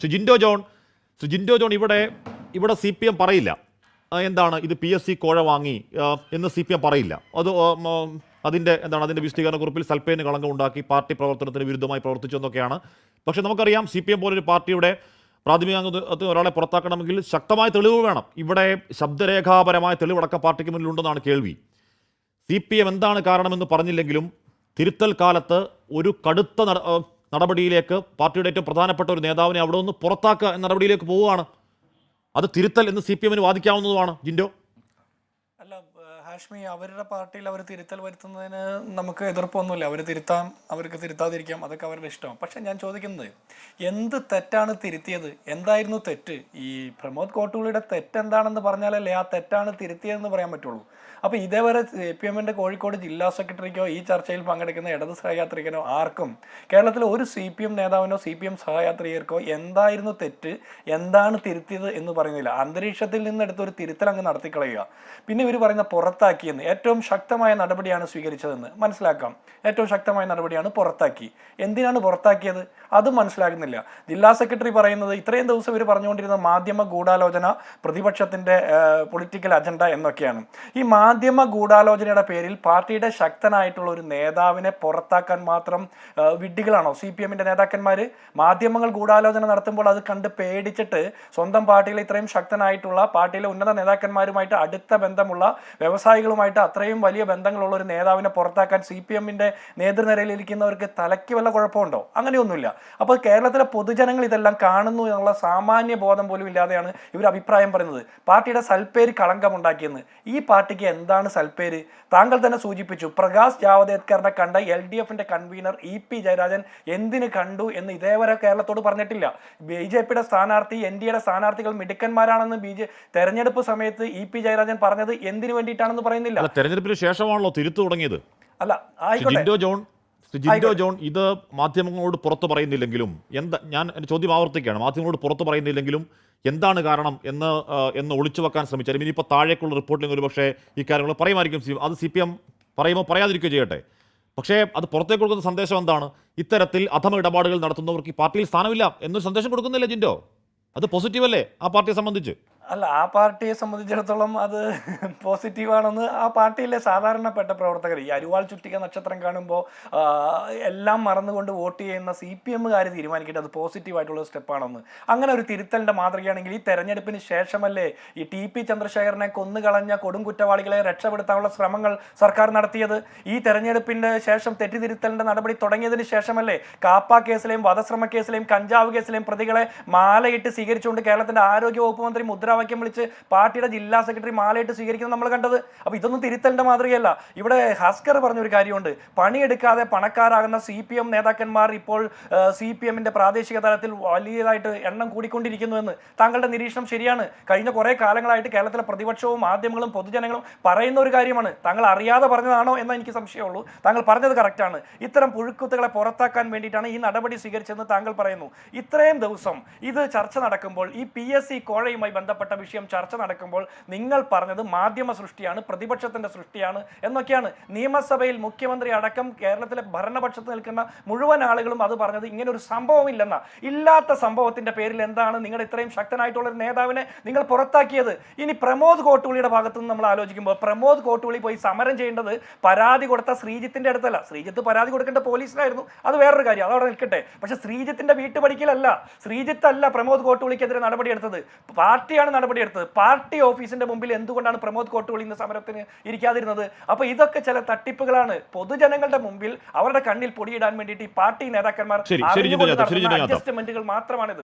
Shri Jinto John ഇവിടെ CPM പറയില്ല എന്താണ് ഇത് PSC കോഴ വാങ്ങി എന്ന് CPM പറയില്ല. അതിൻ്റെ വിശദീകരണ കുറിപ്പിൽ സൽപ്പേന് കളങ്കം ഉണ്ടാക്കി പാർട്ടി പ്രവർത്തനത്തിന് വിരുദ്ധമായി പ്രവർത്തിച്ചു എന്നൊക്കെയാണ്. പക്ഷേ നമുക്കറിയാം CPM പോലൊരു പാർട്ടിയുടെ പ്രാഥമിക അംഗത്വത്തിൽ ഒരാളെ പുറത്താക്കണമെങ്കിൽ ശക്തമായ തെളിവ് വേണം. ഇവിടെ ശബ്ദരേഖാപരമായ തെളിവടക്കം പാർട്ടിക്ക് മുന്നിലുണ്ടെന്നാണ് കേൾവി. CPM എന്താണ് കാരണമെന്ന് പറഞ്ഞില്ലെങ്കിലും തിരുത്തൽ കാലത്ത് ഒരു കടുത്ത നടപടിയിലേക്ക് പാർട്ടിയുടെ ഏറ്റവും പ്രധാനപ്പെട്ട ഒരു നേതാവിനെ അവിടെ നിന്ന് പുറത്താക്കുക എന്ന നടപടിയിലേക്ക് പോവുകയാണ്. അത് തിരുത്തൽ എന്ന് CPM വാദിക്കാവുന്നതുമാണ്. ജിൻഡോ, അല്ല ഹാഷ്മി, അവരുടെ പാർട്ടിയിൽ അവർ തിരുത്തൽ വരുത്തുന്നതിന് നമുക്ക് എതിർപ്പൊന്നുമില്ല. അവർക്ക് തിരുത്താതിരിക്കാം, അതൊക്കെ അവരുടെ ഇഷ്ടമാണ്. പക്ഷെ ഞാൻ ചോദിക്കുന്നത്, എന്ത് തെറ്റാണ് തിരുത്തിയത്? എന്തായിരുന്നു തെറ്റ്? ഈ പ്രമോദ് കോട്ടൂളിയുടെ തെറ്റെന്താണെന്ന് പറഞ്ഞാലല്ലേ ആ തെറ്റാണ് തിരുത്തിയതെന്ന് പറയാൻ പറ്റുള്ളൂ. അപ്പോൾ ഇതേവരെ CPM കോഴിക്കോട് ജില്ലാ സെക്രട്ടറിക്കോ ഈ ചർച്ചയിൽ പങ്കെടുക്കുന്ന ഇടത് സഹയാത്രികനോ ആർക്കും കേരളത്തിലെ ഒരു CPM നേതാവിനോ CPM സഹയാത്രികർക്കോ എന്തായിരുന്നു തെറ്റ്, എന്താണ് തിരുത്തിയത് എന്ന് പറയുന്നില്ല. അന്തരീക്ഷത്തിൽ നിന്നെടുത്തൊരു തിരുത്തൽ അങ്ങ് നടത്തിക്കളയുക. പിന്നെ ഇവർ പറയുന്ന പുറത്താക്കിയെന്ന്, ഏറ്റവും ശക്തമായ നടപടിയാണ് സ്വീകരിച്ചതെന്ന് മനസ്സിലാക്കാം. ഏറ്റവും ശക്തമായ നടപടിയാണ് പുറത്താക്കി. എന്തിനാണ് പുറത്താക്കിയത് അതും മനസ്സിലാക്കുന്നില്ല. ജില്ലാ സെക്രട്ടറി പറയുന്നത് ഇത്രയും ദിവസം ഇവർ പറഞ്ഞുകൊണ്ടിരുന്ന മാധ്യമ ഗൂഢാലോചന, പ്രതിപക്ഷത്തിൻ്റെ പൊളിറ്റിക്കൽ അജണ്ട എന്നൊക്കെയാണ്. ഈ മാധ്യമ ഗൂഢാലോചനയുടെ പേരിൽ പാർട്ടിയുടെ ശക്തനായിട്ടുള്ള ഒരു നേതാവിനെ പുറത്താക്കാൻ മാത്രം വിഡ്ഢികളാണോ CPM നേതാക്കന്മാർ? മാധ്യമങ്ങൾ ഗൂഢാലോചന നടത്തുമ്പോൾ അത് കണ്ട് പേടിച്ചിട്ട് സ്വന്തം പാർട്ടിയിലെ ഇത്രയും ശക്തനായിട്ടുള്ള പാർട്ടിയിലെ ഉന്നത നേതാക്കന്മാരുമായിട്ട് അടുത്ത ബന്ധമുള്ള വ്യവസായികളുമായിട്ട് അത്രയും വലിയ ബന്ധങ്ങളുള്ള ഒരു നേതാവിനെ പുറത്താക്കാൻ CPM നേതൃനിരയിലിരിക്കുന്നവർക്ക് തലയ്ക്ക് വല്ല കുഴപ്പമുണ്ടോ? അങ്ങനെയൊന്നുമില്ല. അപ്പോൾ കേരളത്തിലെ പൊതുജനങ്ങൾ ഇതെല്ലാം കാണുന്നു എന്നുള്ള സാമാന്യ ബോധം പോലും ഇല്ലാതെയാണ് ഇവർ അഭിപ്രായം പറയുന്നത്. പാർട്ടിയുടെ സൽപ്പേര് കളങ്കമുണ്ടാക്കിയെന്ന്. ഈ പാർട്ടിക്ക് എന്താണ് സൽപ്പേര്? താങ്കൾ തന്നെ സൂചിപ്പിച്ചു, പ്രകാശ് ജാവദേക്കറിനെ കണ്ട LDF കൺവീനർ EP ജയരാജൻ എന്തിന് കണ്ടു എന്ന് ഇതേവരെ കേരളത്തോട് പറഞ്ഞിട്ടില്ല. BJPയുടെ സ്ഥാനാർത്ഥി, NDAയുടെ സ്ഥാനാർത്ഥികൾ മിടുക്കന്മാരാണെന്ന് തെരഞ്ഞെടുപ്പ് സമയത്ത് EP ജയരാജൻ പറഞ്ഞത് എന്തിനു വേണ്ടിയിട്ടാണെന്ന് പറയുന്നില്ല. തെരഞ്ഞെടുപ്പിന് ശേഷമാണല്ലോ തിരുത്തു തുടങ്ങിയത്. അല്ല, ആയിക്കോട്ടെ ജിൻഡോ ജോൺ, ഇത് മാധ്യമങ്ങളോട് പുറത്തു പറയുന്നില്ലെങ്കിലും ഞാൻ എൻ്റെ ചോദ്യം ആവർത്തിക്കുകയാണ്. മാധ്യമങ്ങളോട് പുറത്തു പറയുന്നില്ലെങ്കിലും എന്താണ് കാരണം എന്ന് ഒളിച്ചു വെക്കാൻ ശ്രമിച്ചാലും ഇനിയിപ്പോൾ താഴേക്കുള്ള റിപ്പോർട്ടിൽ ഒരു പക്ഷേ ഈ കാര്യങ്ങൾ പറയുമായിരിക്കും. അത് CPM പറയുമ്പോൾ പറയാതിരിക്കുകയോ ചെയ്യട്ടെ. പക്ഷേ അത് പുറത്തേക്ക് കൊടുക്കുന്ന സന്ദേശം എന്താണ്? ഇത്തരത്തിൽ അധമ ഇടപാടുകൾ നടത്തുന്നവർക്ക് ഈ പാർട്ടിയിൽ സ്ഥാനമില്ല എന്നൊരു സന്ദേശം കൊടുക്കുന്നില്ല ജിൻഡോ? അത് പോസിറ്റീവ് അല്ലേ ആ പാർട്ടിയെ സംബന്ധിച്ച്? അല്ല, ആ പാർട്ടിയെ സംബന്ധിച്ചിടത്തോളം അത് പോസിറ്റീവാണെന്ന് ആ പാർട്ടിയിലെ സാധാരണപ്പെട്ട പ്രവർത്തകർ, ഈ അരിവാൾ ചുറ്റിക നക്ഷത്രം കാണുമ്പോൾ എല്ലാം മറന്നുകൊണ്ട് വോട്ട് ചെയ്യുന്ന CPMകാർ തീരുമാനിക്കട്ടെ അത് പോസിറ്റീവായിട്ടുള്ള സ്റ്റെപ്പാണെന്ന്. അങ്ങനെ ഒരു തിരുത്തലിൻ്റെ മാതൃകയാണെങ്കിൽ ഈ തെരഞ്ഞെടുപ്പിന് ശേഷമല്ലേ ഈ TP ചന്ദ്രശേഖരനെ കൊന്നുകളഞ്ഞ കൊടും കുറ്റവാളികളെ രക്ഷപ്പെടുത്താനുള്ള ശ്രമങ്ങൾ സർക്കാർ നടത്തിയത്? ഈ തെരഞ്ഞെടുപ്പിൻ്റെ ശേഷം തെറ്റിതിരുത്തലിൻ്റെ നടപടി തുടങ്ങിയതിന് ശേഷമല്ലേ കാപ്പ കേസിലെയും വധശ്രമ കേസിലെയും കഞ്ചാവ് കേസിലെയും പ്രതികളെ മാലയിട്ട് സ്വീകരിച്ചുകൊണ്ട് കേരളത്തിൻ്റെ ആരോഗ്യ വകുപ്പ് മന്ത്രി മുദ്രാവാക്യം വിളിച്ച് പാർട്ടിയുടെ ജില്ലാ സെക്രട്ടറി മാലയിട്ട് സ്വീകരിക്കുന്നത് നമ്മൾ കണ്ടത്? അപ്പോൾ ഇതൊന്നും തിരുത്തലിൻ്റെ മാതൃകയല്ല. ഇവിടെ ഹസ്കർ പറഞ്ഞൊരു കാര്യമുണ്ട്, പണിയെടുക്കാതെ പണക്കാരാകുന്ന CPM നേതാക്കന്മാർ ഇപ്പോൾ CPM പ്രാദേശിക തലത്തിൽ വലിയതായിട്ട് എണ്ണം കൂടിക്കൊണ്ടിരിക്കുന്നു എന്ന്. താങ്കളുടെ നിരീക്ഷണം ശരിയാണ്. കഴിഞ്ഞ കുറേ കാലങ്ങളായിട്ട് കേരളത്തിലെ പ്രതിപക്ഷവും മാധ്യമങ്ങളും പൊതുജനങ്ങളും പറയുന്ന ഒരു കാര്യമാണ്. താങ്കൾ അറിയാതെ പറഞ്ഞതാണോ എന്ന് എനിക്ക് സംശയമുള്ളൂ. താങ്കൾ പറഞ്ഞത് കറക്റ്റാണ്. ഇത്തരം പുഴുക്കുത്തുകളെ പുറത്താക്കാൻ വേണ്ടിയിട്ടാണ് ഈ നടപടി സ്വീകരിച്ചതെന്ന് താങ്കൾ പറയുന്നു. ഇത്രയും ദിവസം ഇത് ചർച്ച നടക്കുമ്പോൾ, ഈ PSC കോഴയുമായി ബന്ധപ്പെട്ട വിഷയം ചർച്ച നടക്കുമ്പോൾ നിങ്ങൾ പറഞ്ഞത് മാധ്യമ സൃഷ്ടിയാണ്, പ്രതിപക്ഷത്തിന്റെ സൃഷ്ടിയാണ് എന്നൊക്കെയാണ്. നിയമസഭയിൽ മുഖ്യമന്ത്രി അടക്കം കേരളത്തിലെ ഭരണപക്ഷത്ത് നിൽക്കുന്ന മുഴുവൻ ആളുകളും അത് പറഞ്ഞത് ഇങ്ങനെ ഒരു സംഭവമില്ലെന്ന. ഇല്ലാത്ത സംഭവത്തിന്റെ പേരിൽ എന്താണ് നിങ്ങളുടെ ഇത്രയും ശക്തനായിട്ടുള്ള ഒരു നേതാവിനെ നിങ്ങൾ പുറത്താക്കിയത്? ഇനി പ്രമോദ് കോട്ടൂളിയുടെ ഭാഗത്തു നിന്ന് നമ്മൾ ആലോചിക്കുമ്പോൾ, പ്രമോദ് കോട്ടൂളി പോയി സമരം ചെയ്യേണ്ടത് പരാതി കൊടുത്ത ശ്രീജിത്തിന്റെ അടുത്തല്ല. ശ്രീജിത്ത് പരാതി കൊടുക്കേണ്ട പോലീസിനായിരുന്നു, അത് വേറൊരു കാര്യം, അതവിടെ നിൽക്കട്ടെ. പക്ഷെ ശ്രീജിത്തിന്റെ വീട്ടുപടിക്കലല്ല, ശ്രീജിത്ത് അല്ല പ്രമോദ് കോട്ടൂളിക്കെതിരെ നടപടിയെടുത്തത്, പാർട്ടിയാണ് നടപടിയെടുത്തത്. പാർട്ടി ഓഫീസിന്റെ മുമ്പിൽ എന്തുകൊണ്ടാണ് പ്രമോദ് കോട്ടൂളി ഇന്ന് സമരത്തിന് ഇരിക്കാതിരുന്നത്? അപ്പൊ ഇതൊക്കെ ചില തട്ടിപ്പുകളാണ്. പൊതുജനങ്ങളുടെ മുമ്പിൽ അവരുടെ കണ്ണിൽ പൊടിയിടാൻ വേണ്ടിയിട്ട് ഈ പാർട്ടി നേതാക്കന്മാർ അഡ്ജസ്റ്റ്മെന്റുകൾ മാത്രമാണിത്.